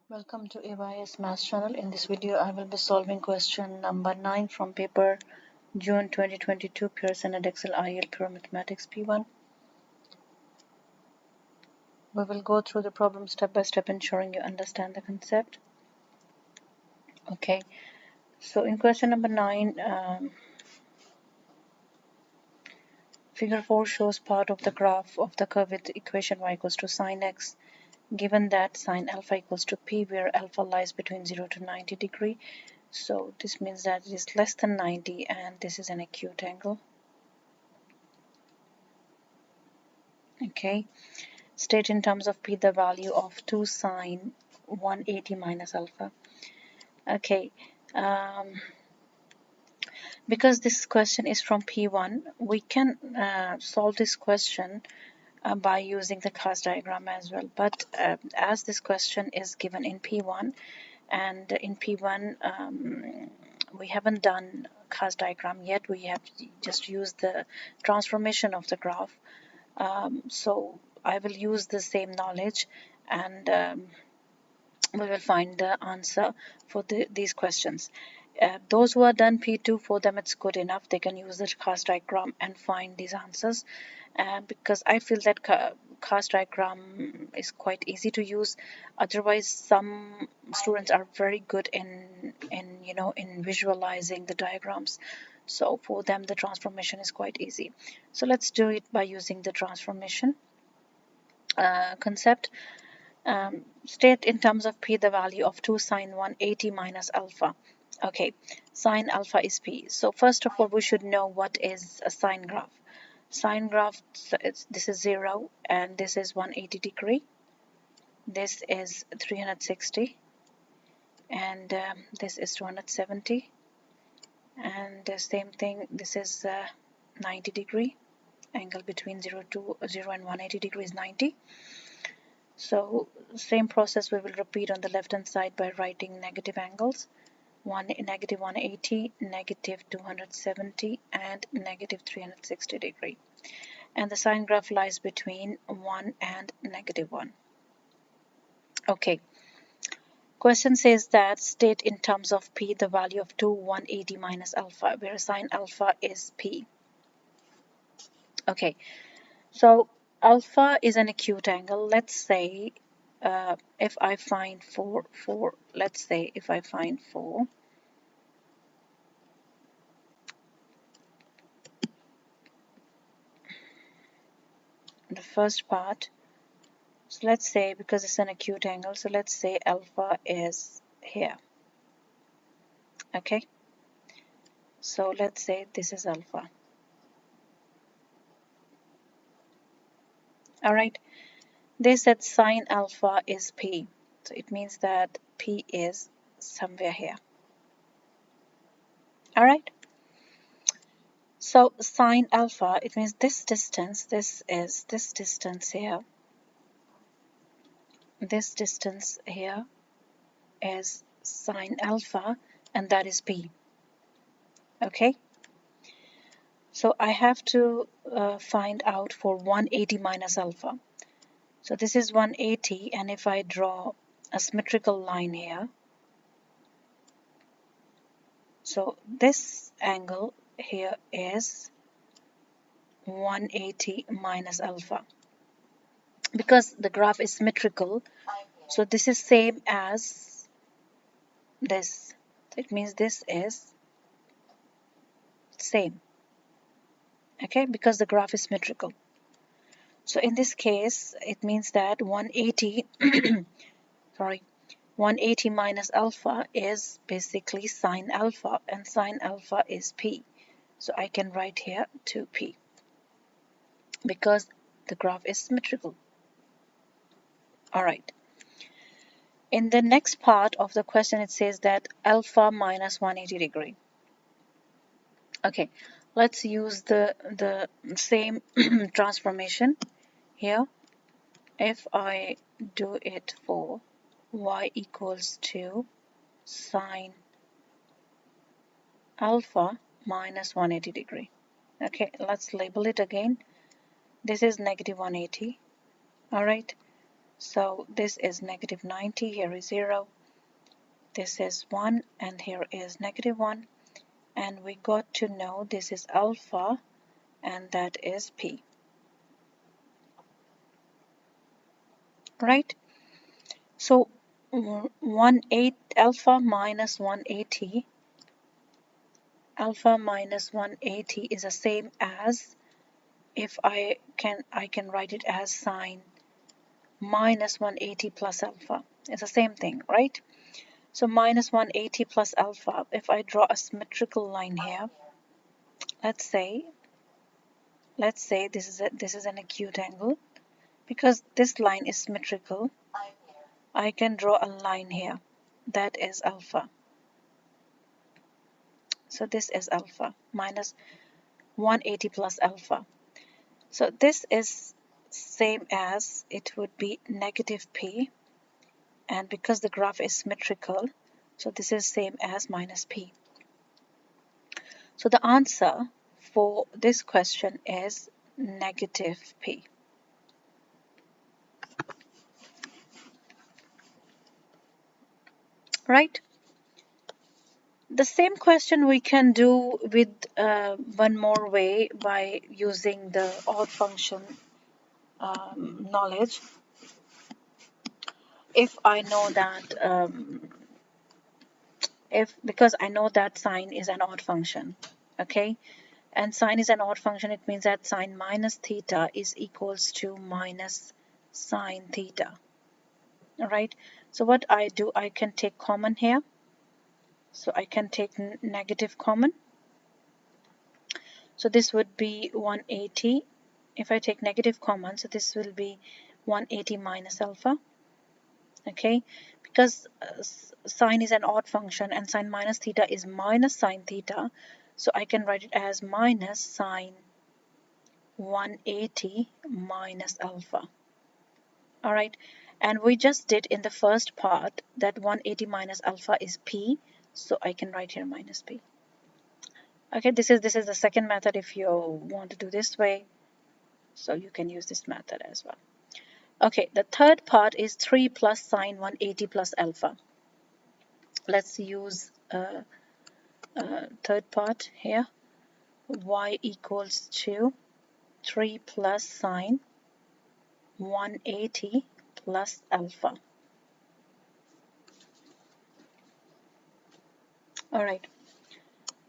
Welcome to AYS Maths channel. In this video, I will be solving question number 9 from paper June 2022 Pearson Edexcel IAL Pure Mathematics P1. We will go through the problem step by step, ensuring you understand the concept. Okay, so in question number 9, figure 4 shows part of the graph of the curve with equation y equals to sine x, given that sine alpha equals to p, where alpha lies between 0 to 90 degree. So this means that it is less than 90 and this is an acute angle. Okay, state in terms of p the value of 2 sine 180 minus alpha. Okay, because this question is from P1, we can solve this question by using the class diagram as well. But as this question is given in P1, and in P1 we haven't done class diagram yet, we have just used the transformation of the graph. So I will use the same knowledge and we will find the answer for these questions. Those who are done P2, for them it's good enough. They can use the class diagram and find these answers. Because I feel that class diagram is quite easy to use. Otherwise, some students are very good in visualizing the diagrams. So for them, the transformation is quite easy. So let's do it by using the transformation concept. State in terms of p the value of 2 sine 180 minus alpha. Okay, sine alpha is p. So first of all, we should know what is a sine graph. Sine graph, this is 0 and this is 180 degree. This is 360 and this is 270, and the same thing, this is 90 degree. Angle between 0 and 180 degrees 90. So same process we will repeat on the left hand side by writing negative angles. Negative 180, negative 270 and negative 360 degree. And the sine graph lies between 1 and negative 1. Okay. Question says that state in terms of p the value of 2 180 minus alpha, where sine alpha is p. Okay. So alpha is an acute angle. Let's say if I find let's say if I find 4, the first part, so let's say, because it's an acute angle, so let's say alpha is here. Okay, so let's say this is alpha. All right, they said sine alpha is p, so it means that p is somewhere here. All right, so sine alpha, it means this distance, this is this distance here. This distance here is sine alpha, and that is p. Okay, so I have to find out for 180 minus alpha. So this is 180, and if I draw a symmetrical line here, so this angle here is 180 minus alpha. Because the graph is symmetrical, so this is same as this. It means this is same. Okay, because the graph is symmetrical. So in this case, it means that 180 sorry, 180 minus alpha is basically sine alpha, and sine alpha is p. So I can write here 2p because the graph is symmetrical. All right. In the next part of the question, it says that alpha minus 180 degree. Okay, let's use the same transformation here. If I do it for y equals to sine alpha minus 180 degree. Okay, let's label it again. This is negative 180. All right, So this is negative 90, here is 0, this is 1, and here is negative 1. And we got to know this is alpha, and that is P. Right? So 1/8 alpha minus 180, alpha minus 180 is the same as, if I can write it as sine minus 180 plus alpha. It's the same thing, right? So minus 180 plus alpha, if I draw a symmetrical line here, let's say this is an acute angle. Because this line is symmetrical, I can draw a line here. That is alpha. So this is alpha minus 180 plus alpha. So this is same as, it would be negative P, and because the graph is symmetrical, so this is same as minus P. So the answer for this question is negative P. Right? The same question we can do with one more way by using the odd function knowledge. If I know that, because I know that sine is an odd function, okay? And sine is an odd function, it means that sine minus theta is equals to minus sine theta. All right, so what I do, I can take common here. So I can take negative common. So this would be 180. If I take negative common, so this will be 180 minus alpha. Okay, because sine is an odd function and sine minus theta is minus sine theta, so I can write it as minus sine 180 minus alpha. All right, and we just did in the first part that 180 minus alpha is P, so I can write here minus P. Okay, this is the second method. If you want to do this way, so you can use this method as well. Okay, the third part is 3 plus sine 180 plus alpha. Let's use third part here. Y equals to 3 plus sine 180 plus alpha. All right.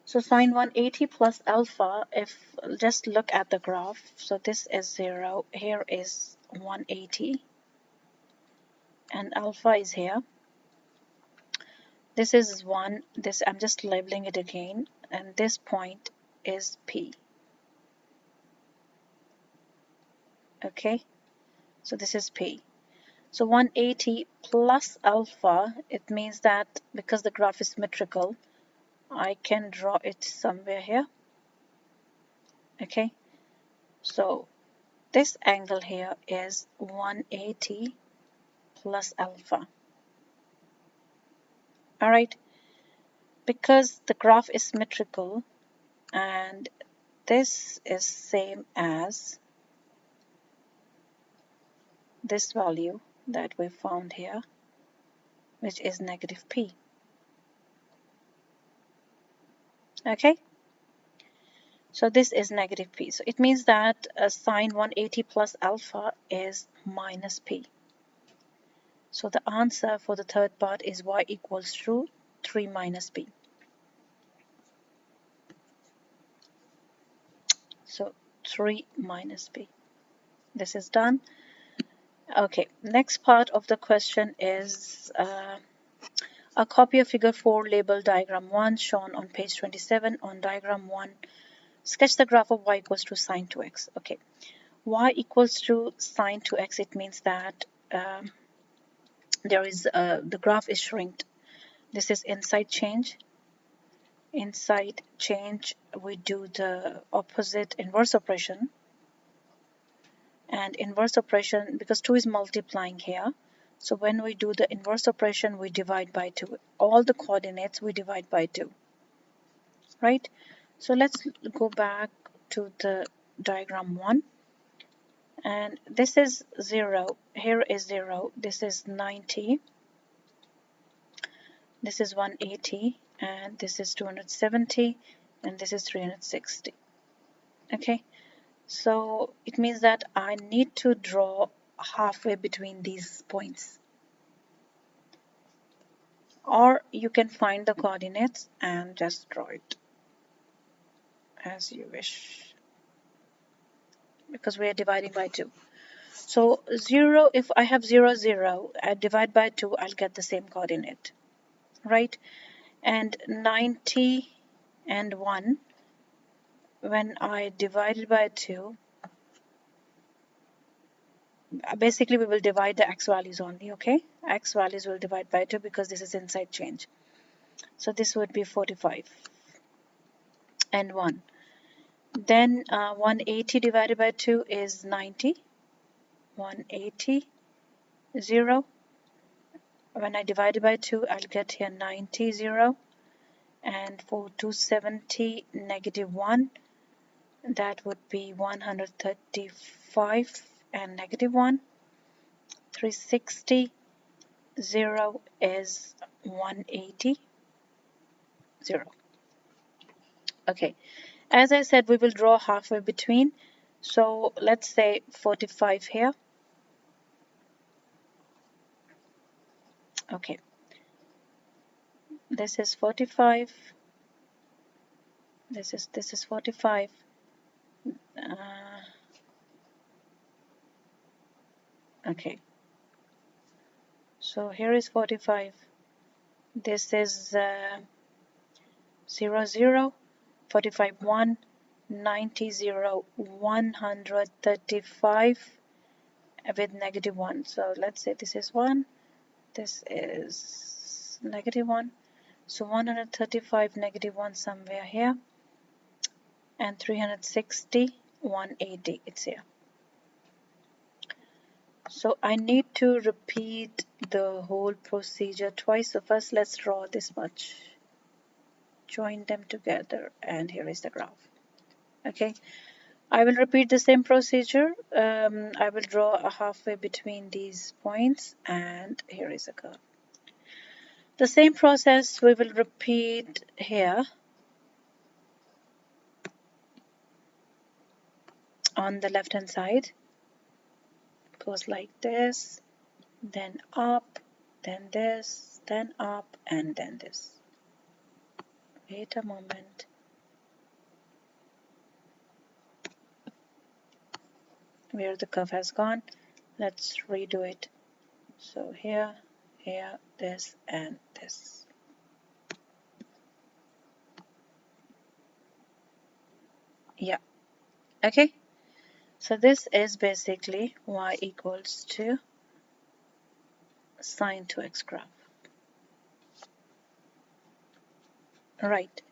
So sine 180 plus alpha, if just look at the graph, so this is 0, here is 180, and alpha is here. This is 1, this I'm just labeling it again, and this point is P. Okay, so this is P. So 180 plus alpha, it means that because the graph is symmetrical, I can draw it somewhere here. Okay, so this angle here is 180 plus alpha. All right, because the graph is symmetrical and this is same as this value that we found here, which is negative P. Okay, so this is negative P. So it means that sine 180 plus alpha is minus P. So the answer for the third part is y equals to 3 minus P. So 3 minus P. This is done. Okay, next part of the question is a copy of figure 4 labeled diagram 1 shown on page 27. On diagram 1, sketch the graph of y equals to sine 2x. Okay, y equals to sine 2x, it means that there is the graph is shrinked. This is inside change. Inside change, we do the opposite inverse operation. And inverse operation, because 2 is multiplying here, so when we do the inverse operation, we divide by 2. All the coordinates we divide by 2. Right? So let's go back to the diagram 1. and this is 0, here is 0, this is 90, this is 180, and this is 270, and this is 360. Okay, so it means that I need to draw halfway between these points, or you can find the coordinates and just draw it as you wish, because we are dividing by 2. So 0, if I have 0, 0, I divide by 2, I'll get the same coordinate, right? And 90 and 1, when I divide it by 2, basically we will divide the x values only, okay? X values will divide by 2 because this is inside change. So this would be 45 and 1. Then 180 divided by 2 is 90. 180, 0. When I divide it by 2, I'll get here 90, 0. And for 270, negative 1, that would be 135 and negative 1. 360, 0 is 180, 0. Okay, as I said, we will draw halfway between. So let's say 45 here. Okay, this is 45. This is 45. Okay, so here is 45. This is 0, 0, 45, 1, 90, 0, 135 with negative 1. So let's say this is 1, this is negative 1. So 135, negative 1 somewhere here, and 360, 180, it's here. So I need to repeat the whole procedure twice. So first let's draw this much. Join them together, and here is the graph. Okay, I will repeat the same procedure. I will draw a halfway between these points, and here is a curve. The same process we will repeat here on the left hand side. Goes like this, then up, then this, then up, and then this. Wait a moment. Where the curve has gone, let's redo it. So here, here, this, and this. Yeah, okay. So this is basically y equals to sine 2x graph. Right.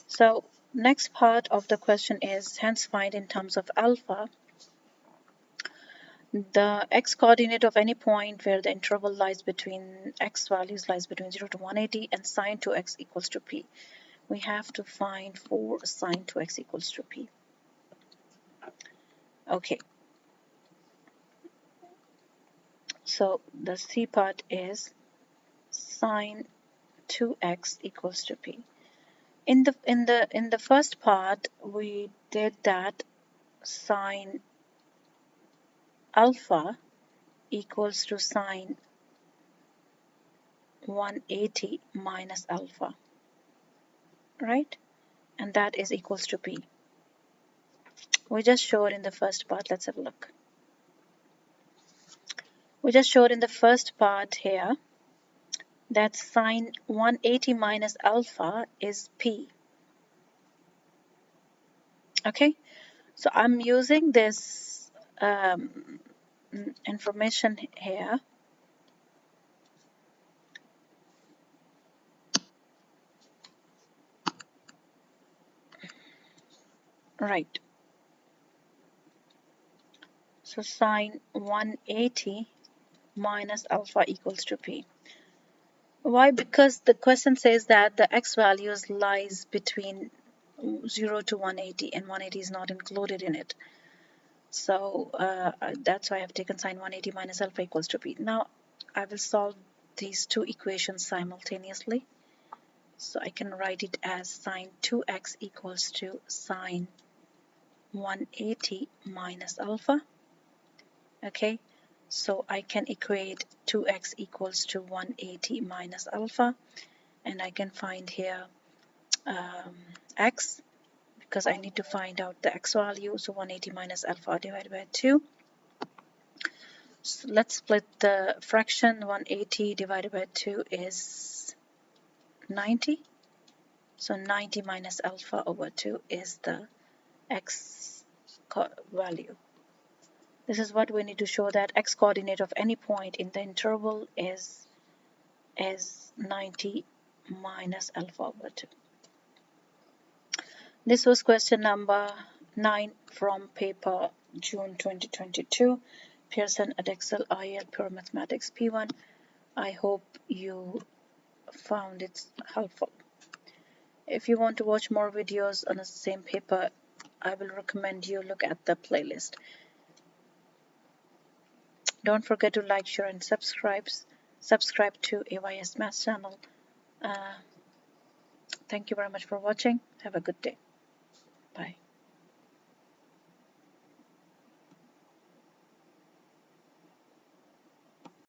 So next part of the question is, hence find in terms of alpha the x coordinate of any point where the interval lies between x values lies between 0 to 180 and sine 2x equals to p. We have to find for sine 2x equals to p. Okay. So the C part is sine 2x equals to p. In the first part, we did that sine alpha equals to sine 180 minus alpha, right? And that is equals to p. We just showed in the first part. Let's have a look. We just showed in the first part here that sine 180 minus alpha is p. Okay, so I'm using this information here. Right. So sine 180 minus alpha equals to p. Why? Because the question says that the x values lies between 0 to 180 and 180 is not included in it. So that's why I've taken sine 180 minus alpha equals to p. Now I will solve these two equations simultaneously. So I can write it as sine 2x equals to sine 180 minus alpha. Okay, so I can equate 2x equals to 180 minus alpha, and I can find here x, because I need to find out the x value. So 180 minus alpha divided by 2. So let's split the fraction. 180 divided by 2 is 90. So 90 minus alpha over 2 is the x value. This is what we need to show, that x coordinate of any point in the interval is 90 minus alpha over 2. This was question number 9 from paper June 2022, Pearson Edexcel IAL Pure Mathematics P1. I hope you found it helpful. If you want to watch more videos on the same paper, I will recommend you look at the playlist. Don't forget to like, share, and subscribe to AYS Maths channel. Thank you very much for watching. Have a good day. Bye.